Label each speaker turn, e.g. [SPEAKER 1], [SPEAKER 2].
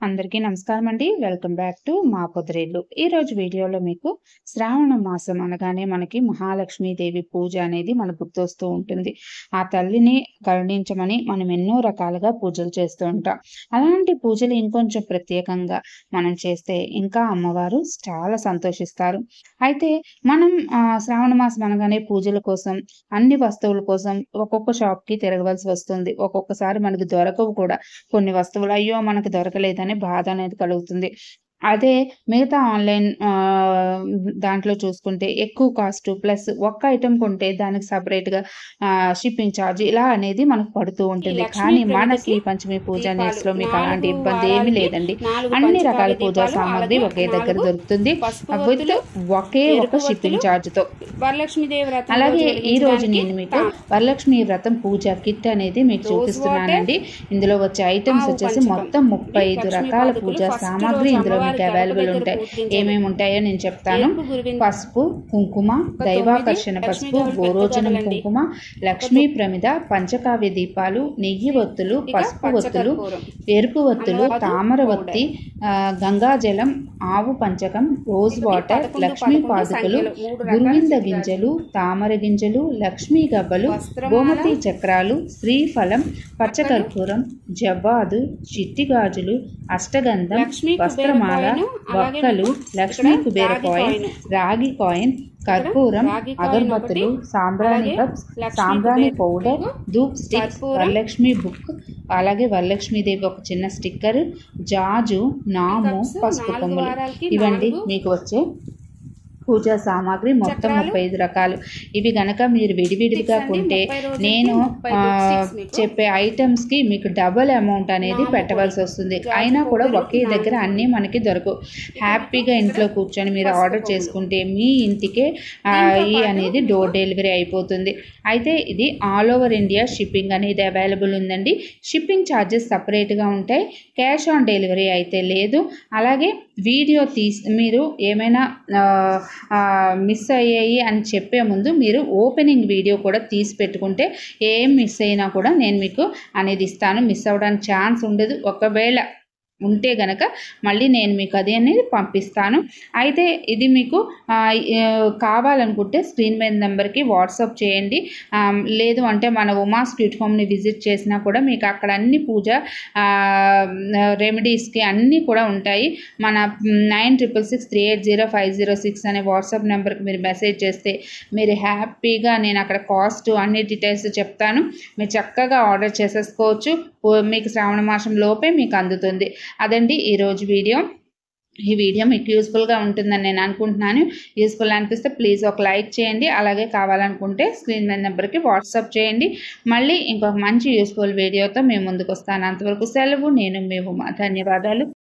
[SPEAKER 1] అందరికీ నమస్కారం అండి. వెల్కమ్ బ్యాక్ టు మా పొదరిల్లు. ఈరోజు వీడియోలో మీకు శ్రావణ మాసం అనగానే మనకి మహాలక్ష్మీదేవి పూజ అనేది మనకు గుర్తొస్తూ ఉంటుంది. ఆ తల్లిని కరుణించమని మనం ఎన్నో రకాలుగా పూజలు చేస్తూ ఉంటాం. అలాంటి పూజలు ఇంకొంచెం ప్రత్యేకంగా మనం చేస్తే ఇంకా అమ్మవారు చాలా సంతోషిస్తారు. అయితే మనం శ్రావణ మాసం అనగానే పూజల కోసం అన్ని వస్తువుల కోసం ఒక్కొక్క షాప్‌కి తిరగవలసి వస్తుంది. ఒక్కొక్కసారి మనకు దొరకవు కూడా. కొన్ని వస్తువులు అయ్యో! మనకు దొరకలేదని బాధ అనేది కలుగుతుంది. అదే మిగతా ఆన్‌లైన్ దాంట్లో చూసుకుంటే ఎక్కువ కాస్ట్ ప్లస్ ఒక్క ఐటెమ్ కొంటే దానికి సెపరేట్‌గా షిప్పింగ్ ఛార్జ్ ఇలా అనేది మనకు పడుతూ ఉంటుంది. కానీ మనకి పంచమి పూజ నెట్స్‌లో మీకు అలాంటి ఇబ్బంది ఏమీ లేదండి. అన్ని రకాల పూజా సామాగ్రి ఒకే దగ్గర దొరుకుతుంది. విత్ ఒకే ఒక షిప్పింగ్ ఛార్జ్‌తో. అలాగే ఈ రోజు నేను మీకు వరలక్ష్మి వ్రతం పూజ కిట్ అనేది మీకు చూపిస్తున్నానండి. ఇందులో వచ్చే ఐటమ్స్ వచ్చేసి మొత్తం 35 రకాల పూజా సామాగ్రి ఇందులో మీకు అవైలబుల్ ఉంటాయి. ఏమేమి ఉంటాయో నేను చెప్తాను. పసుపు, కుంకుమ, దైవాకర్షణ పసుపు, గోరోజనం కుంకుమ, లక్ష్మీ ప్రమిద, పంచకావ్య దీపాలు, నెయ్యి ఒత్తులు, పసుపు ఒత్తులు, ఎరుపు ఒత్తులు, తామర ఒత్తి, గంగాజలం, ఆవు పంచకం, రోజ్ వాటర్, లక్ష్మీ పాదుకలు, గురువింద గింజలు, తామర గింజలు, లక్ష్మీ గవ్వలు, గోమతి చక్రాలు, శ్రీఫలం, పచ్చకర్పూరం, జవ్వాదు, చిట్టి గాజులు, అష్టగంధం, వస్త్రమాల, వక్కలు, లక్ష్మీ కుబేర కాయిన్, రాగి కాయిన్, కర్పూరం, అగరబత్తులు, సాంబ్రాణి కప్స్, సాంబ్రాణి powder, dhoop sticks, Varalakshmi book, అలాగే వరలక్ష్మీదేవి ఒక చిన్న స్టిక్కర్, జాజు, నాము, పసుపు కొమ్ములు ఇవండి మీకు వచ్చే పూజా సామాగ్రి మొత్తం 35 రకాలు. ఇవి గనక మీరు విడివిడిగా కొంటే నేను చెప్పే ఐటమ్స్కి మీకు డబుల్ అమౌంట్ అనేది పెట్టవలసి వస్తుంది. అయినా కూడా ఒకే దగ్గర అన్నీ మనకి దొరకవు. హ్యాపీగా ఇంట్లో కూర్చొని మీరు ఆర్డర్ చేసుకుంటే మీ ఇంటికే ఈ అనేది డోర్ డెలివరీ అయిపోతుంది. అయితే ఇది ఆల్ ఓవర్ ఇండియా షిప్పింగ్ అనేది అవైలబుల్ ఉందండి. షిప్పింగ్ ఛార్జెస్ సపరేట్గా ఉంటాయి. క్యాష్ ఆన్ డెలివరీ అయితే లేదు. అలాగే వీడియో మీరు ఏమైనా మిస్ అయ్యాయి అని చెప్పే ముందు మీరు ఓపెనింగ్ వీడియో కూడా తీసి పెట్టుకుంటే ఏం మిస్ అయినా కూడా నేను మీకు అనేది ఇస్తాను. మిస్ అవ్వడానికి ఛాన్స్ ఉండదు. ఒకవేళ ఉంటే గనక మళ్ళీ నేను మీకు అది అనేది పంపిస్తాను. అయితే ఇది మీకు కావాలనుకుంటే స్క్రీన్ మీద నెంబర్కి వాట్సాప్ చేయండి. లేదు అంటే మన ఉమా స్వీట్ హోమ్ని విజిట్ చేసినా కూడా మీకు అక్కడ అన్ని పూజ రెమెడీస్కి అన్నీ కూడా ఉంటాయి. మన 9663805006 అనే వాట్సాప్ నెంబర్కి మీరు మెసేజ్ చేస్తే మీరు హ్యాపీగా నేను అక్కడ కాస్ట్ అన్ని డీటెయిల్స్ చెప్తాను. మీరు చక్కగా ఆర్డర్ చేసేసుకోవచ్చు. మీకు శ్రావణ మాసం లోపే మీకు అందుతుంది. అదండి ఈరోజు వీడియో. ఈ వీడియో మీకు యూస్ఫుల్గా ఉంటుందని నేను అనుకుంటున్నాను. యూస్ఫుల్ అనిపిస్తే ప్లీజ్ ఒక లైక్ చేయండి. అలాగే కావాలనుకుంటే స్క్రీన్ మీద నెంబర్కి వాట్సాప్ చేయండి. మళ్ళీ ఇంకొక మంచి యూస్ఫుల్ వీడియోతో మేము ముందుకు వస్తాను. అంతవరకు సెలవు. నేను మీ ఉమా. ధన్యవాదాలు.